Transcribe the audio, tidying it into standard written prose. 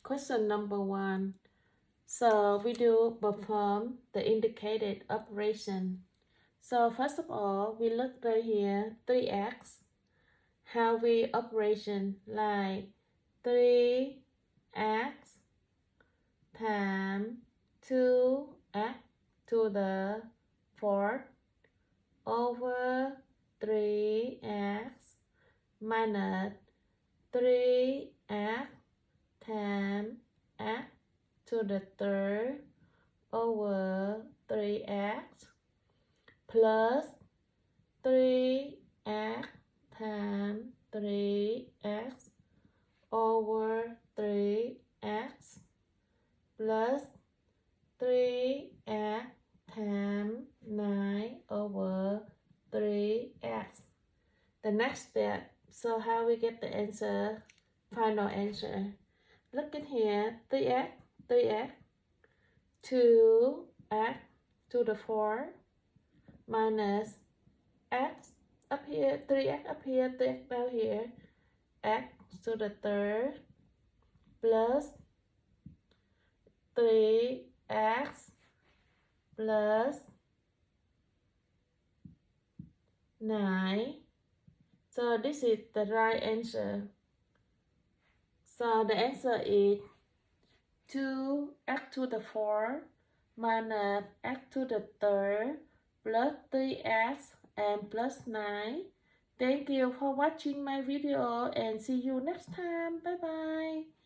Question number 1. So we do perform the indicated operation. So first of all, we look right here, 3x. How we operation like 3x times 2x to the 4th over 3x minus 3x times x to the 3rd over 3x plus 3x times 3x over 3x plus 3x times 9 over 3x. The next step, so how we get the answer, final answer. Look at here, 3x, 2x to the 4 minus x up here, 3x up here, 3x down here, x to the 3rd plus 3x plus 9. So this is the right answer. So the answer is 2x to the 4 minus x to the 3rd plus 3x and plus 9. Thank you for watching my video and see you next time. Bye bye.